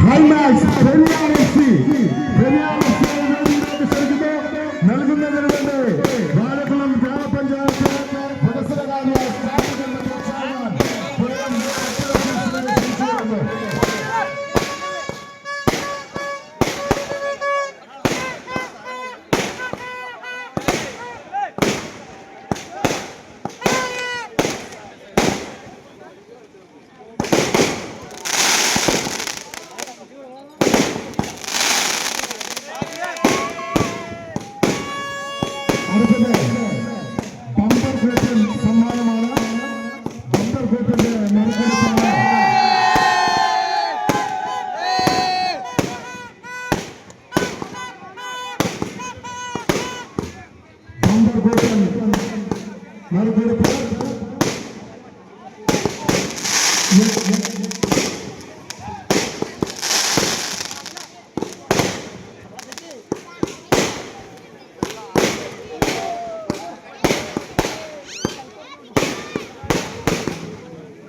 ഹൈമാക്സ് Periyar FC. നൽകുന്നതിന് വേണ്ടി വാഴക്കുളം ഗ്രാമപഞ്ചായത്ത് വികസനകാര്യ ബമ്പർ ഫേറ്റിൽ സമ്മാനമാണ്. ബമ്പർ ഫേറ്റിന്റെ നറുക്കെടുപ്പാണ്. ബമ്പർ ഫേറ്റിൽ നറുക്കെടുപ്പ്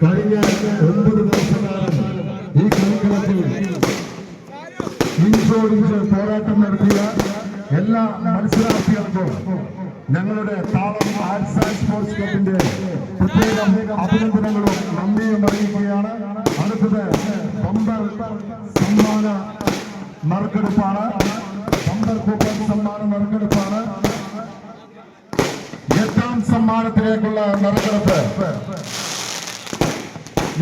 കഴിഞ്ഞ 9 ദിവസക്കാലം ഈ കളിക്കളത്തിൽ ഇഞ്ചോടിഞ്ച് പോരാട്ടം നടത്തിയ എല്ലാ മത്സരാർത്ഥികൾക്കും ഞങ്ങളുടെ താളം ആർട്സ് ആൻഡ് സ്പോർട്സ് ക്ലബിന്റെ പ്രത്യേകം അഭിനന്ദനങ്ങളും നന്ദിയും അറിയിക്കുകയാണ്. അടുത്തത് ബമ്പർ സമ്മാന നറുക്കെടുപ്പാണ്. ബമ്പർ കൂപ്പൺ സമ്മാന നറുക്കെടുപ്പാണ്. 8ാം സമ്മാനത്തിലേക്കുള്ള നറുക്കെടുപ്പ്.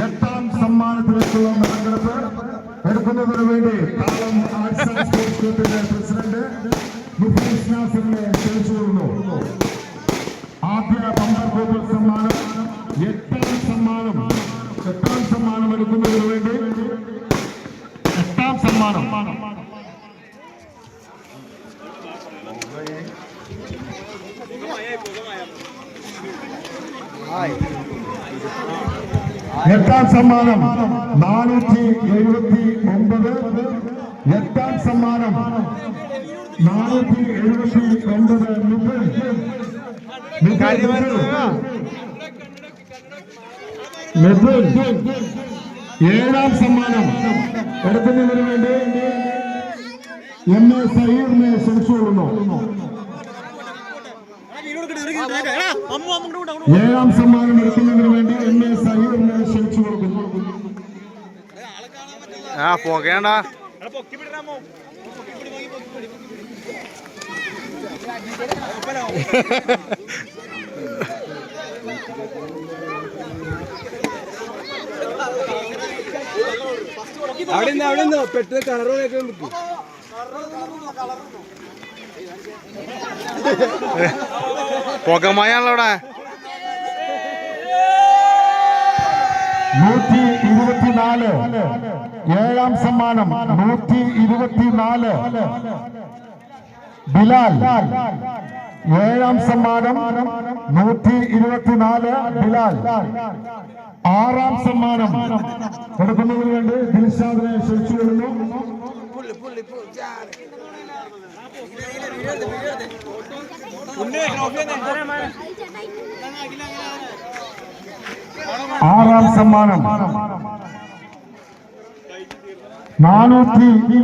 8ാം സമ്മാനത്തിലേക്കുള്ള നറുക്കെടുപ്പ് എടുക്കുന്നതിന് വേണ്ടി താളം ആർട്സ് ആൻഡ് സ്പോർട്സ് ക്ലബിന്റെ പ്രസിഡന്റ് മുഫീസ് നാസറിനെ ക്ഷണിച്ചുകൊള്ളുന്നു. ആദ്യ ബമ്പർ കൂപ്പൺ സമ്മാനം 8ാം സമ്മാനം എടുക്കുന്നതിന് വേണ്ടി 8ാം സമ്മാനം 8ാം സമ്മാനം 479. 8ാം സമ്മാനം 479. 7ാം സമ്മാനം എടുക്കുന്നതിന് വേണ്ടി M.A. സഹീറിനെ ക്ഷണിച്ചുകൊള്ളുന്നു. 7ാം സമ്മാനം എടുക്കുന്നതിന് വേണ്ടി M.A. സഹീറിനെ ക്ഷണിച്ചു കൊടുക്കുന്നു. പോകേണ്ട അവിടെ പെട്ടെന്ന് കളറ് കേൾക്കാൻ പറ്റും. പുകമയാണല്ലോ അവിടെ. 124. 7ാം സമ്മാനം 124. ബിലാൽ. 7ാം സമ്മാനം 124. ബിലാൽ. 6ാം സമ്മാനം എടുക്കുന്നതിന് വേണ്ടി ദിൽഷാദിനെ ക്ഷണിച്ചു വരുന്നു. 6ാം സമ്മാനം 400